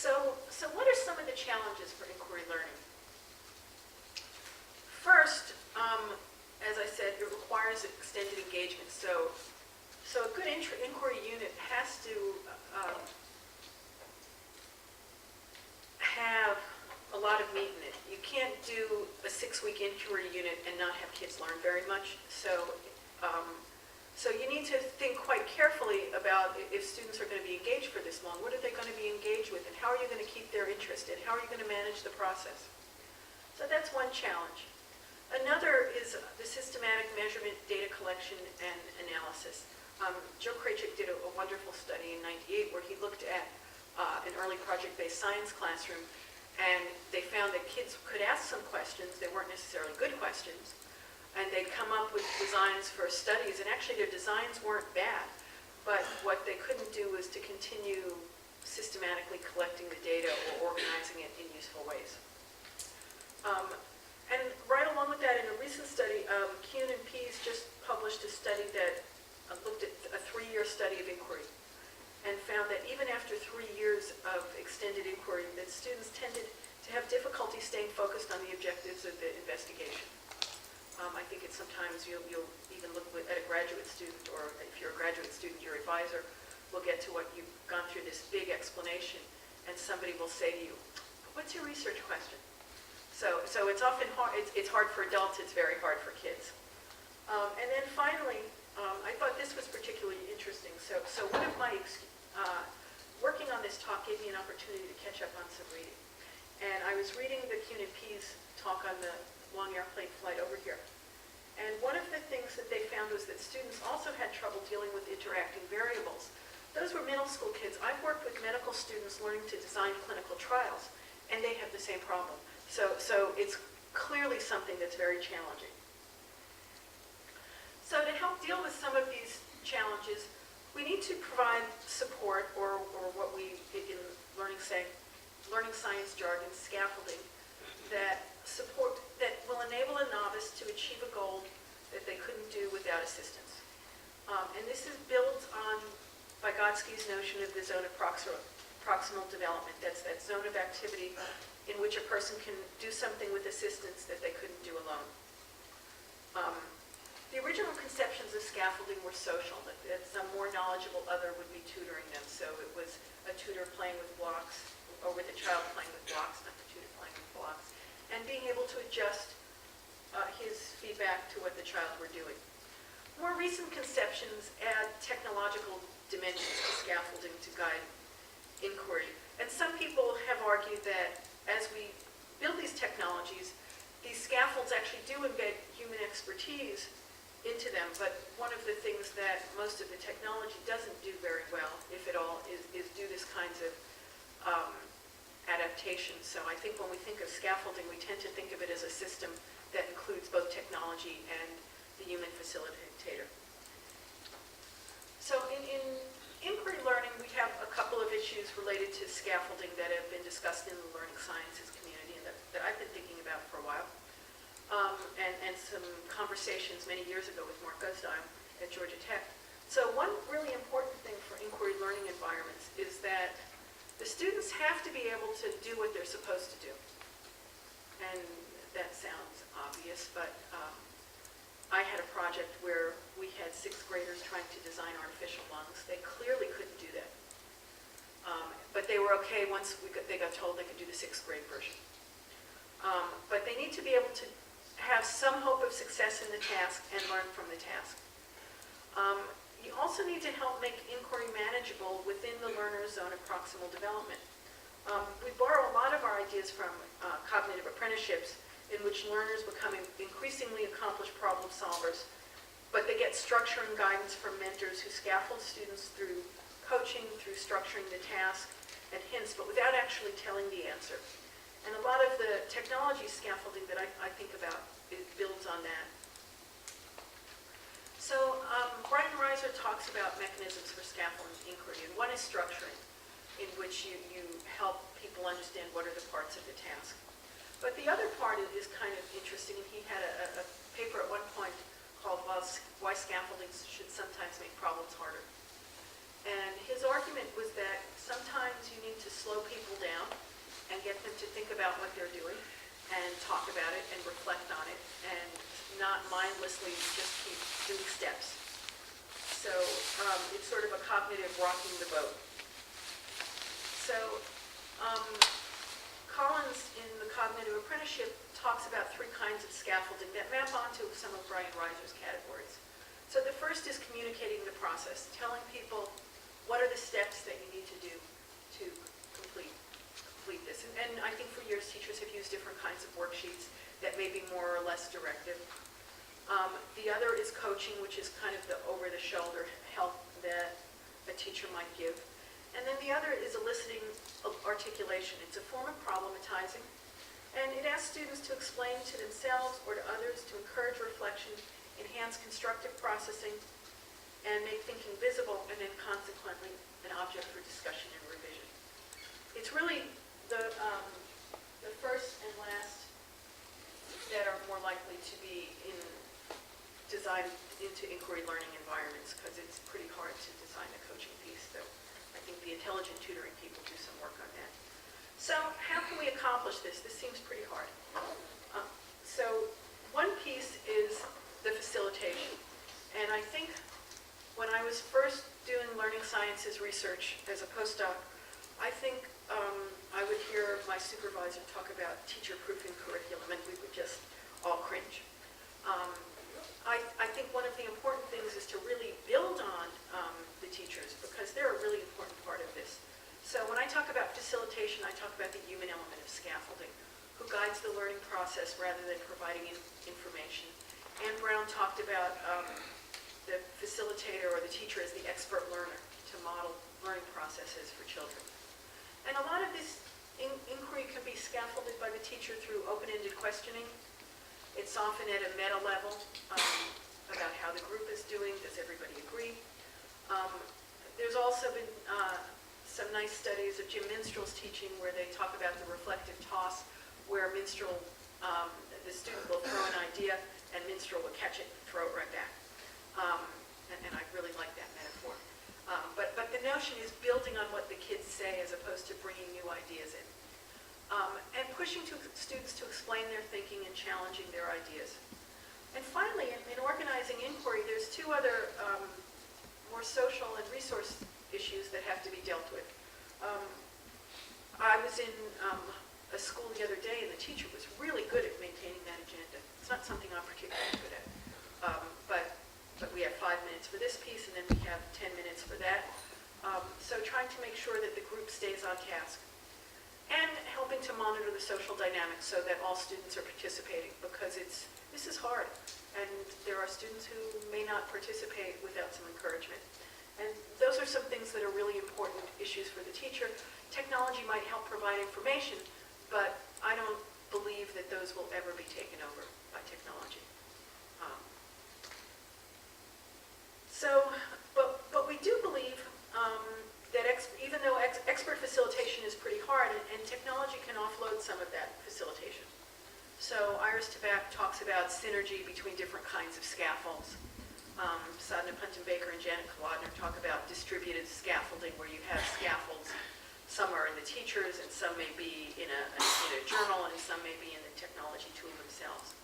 So what are some of the challenges for inquiry learning? First, as I said, it requires extended engagement. So a good inquiry unit has to have a lot of meat in it. You can't do a 6-week inquiry unit and not have kids learn very much. So you need to think quite carefully about if students are going to be engaged for this long. What are they going to be engaged with, and how are you going to keep their interest, and how are you going to manage the process? So that's one challenge. Another is the systematic measurement, data collection, and analysis. Joe Krajcik did a wonderful study in '98 where he looked at an early project-based science classroom, and they found that kids could ask some questions. They weren't necessarily good questions, and they'd come up with designs for studies, and actually their designs weren't bad, but what they couldn't do was to continue systematically collecting the data or organizing it in useful ways. And right along with that, in a recent study, Kuhn and Pease just published a study that looked at a 3-year study of inquiry and found that even after 3 years of extended inquiry, that students tended to have difficulty staying focused on the objectives of the investigation. I think it's sometimes you'll even look at a graduate student, or if you're a graduate student, your advisor will get to what you've gone through this big explanation, and somebody will say to you, "What's your research question?" So it's often hard. It's hard for adults. It's very hard for kids. And then finally, I thought this was particularly interesting. So one of my working on this talk gave me an opportunity to catch up on some reading, and I was reading the Kuhn and Pease talk on the long airplane flight over here. And one of the things that they found was that students also had trouble dealing with interacting variables. Those were middle school kids. I've worked with medical students learning to design clinical trials, and they have the same problem. So it's clearly something that's very challenging. So to help deal with some of these challenges, we need to provide support, or what we in learning science jargon, scaffolding, that will enable a novice to achieve a goal that they couldn't do without assistance. And this is built on Vygotsky's notion of the zone of proximal development. That's that zone of activity in which a person can do something with assistance that they couldn't do alone. The original conceptions of scaffolding were social, that some more knowledgeable other would be tutoring them. So it was a tutor playing with blocks, or with a child playing with blocks, not the tutor playing with blocks, and being able to adjust his feedback to what the child were doing. More recent conceptions add technological dimensions to scaffolding to guide inquiry. And some people have argued that as we build these technologies, these scaffolds actually do embed human expertise into them, but one of the things that most of the technology doesn't do very well, if at all, is do this kinds of adaptation. So I think when we think of scaffolding, we tend to think of it as a system that includes both technology and the human facilitator. So in inquiry learning, we have a couple of issues related to scaffolding that have been discussed in the learning sciences community and that I've been thinking about for a while. And some conversations many years ago with Mark Gusdime at Georgia Tech. So one really important thing for inquiry learning environments is that the students have to be able to do what they're supposed to do. And that sounds obvious, but I had a project where we had 6th graders trying to design artificial lungs. They clearly couldn't do that. But they were okay once they got told they could do the 6th grade version. But they need to be able to have some hope of success in the task and learn from the task. You also need to help make inquiry manageable within the learner's zone of proximal development. We borrow a lot of our ideas from cognitive apprenticeships, in which learners become increasingly accomplished problem solvers, but they get structure and guidance from mentors who scaffold students through coaching, through structuring the task, and hints, but without actually telling the answer. And a lot of the technology scaffolding that I think about, it builds on that. So Brian Reiser talks about mechanisms for scaffolding inquiry, and one is structuring, in which you help people understand what are the parts of the task. But the other part is kind of interesting, and he had a paper at one point called Why Scaffolding Should Sometimes Make Problems Harder. And his argument was that sometimes you need to slow people down get them to think about what they're doing and talk about it and reflect on it and not mindlessly just keep doing steps. So it's sort of a cognitive rocking the boat. So Collins in the Cognitive Apprenticeship talks about 3 kinds of scaffolding that map onto some of Brian Reiser's categories. So the first is communicating the process, telling people what are the steps that you need to do to complete this. And I think for years teachers have used different kinds of worksheets that may be more or less directive. The other is coaching, which is kind of the over-the-shoulder help that a teacher might give. And then the other is eliciting articulation. It's a form of problematizing, and it asks students to explain to themselves or to others, to encourage reflection, enhance constructive processing, and make thinking visible, and then consequently an object for discussion and revision. It's really the first and last that are more likely to be designed into inquiry learning environments, because it's pretty hard to design a coaching piece. So I think the intelligent tutoring people do some work on that. So how can we accomplish this? This seems pretty hard. So one piece is the facilitation. And I think when I was first doing learning sciences research as a postdoc, I think I would hear my supervisor talk about teacher-proofing curriculum, and we would just all cringe. I think one of the important things is to really build on the teachers, because they're a really important part of this. So when I talk about facilitation, I talk about the human element of scaffolding, who guides the learning process rather than providing information. Anne Brown talked about the facilitator or the teacher as the expert learner to model learning processes for children. And a lot of this inquiry can be scaffolded by the teacher through open-ended questioning. It's often at a meta level about how the group is doing. Does everybody agree? There's also been some nice studies of Jim Minstrel's teaching where they talk about the reflective toss, where Minstrel, the student will throw an idea and Minstrel will catch it and throw it right back. And I really like that metaphor. But the notion is building on what the kids say as opposed to bringing new ideas in. And pushing students to explain their thinking and challenging their ideas. And finally, in organizing inquiry, there's 2 other more social and resource issues that have to be dealt with. I was in a school the other day, and the teacher was really good at maintaining that agenda. It's not something I'm particularly good at. But we have 5 minutes for this piece, and then we have 10 minutes for that. So trying to make sure that the group stays on task. And helping to monitor the social dynamics so that all students are participating, because this is hard. And there are students who may not participate without some encouragement. And those are some things that are really important issues for the teacher. Technology might help provide information, but I don't believe that those will ever be taken over by technology. But we do believe that even though expert facilitation is pretty hard, and technology can offload some of that facilitation. So Iris Tabak talks about synergy between different kinds of scaffolds. Sadhana Punton-Baker and Janet Kolodner talk about distributed scaffolding, where you have scaffolds. Some are in the teachers, and some may be in a journal, and some may be in the technology tool themselves.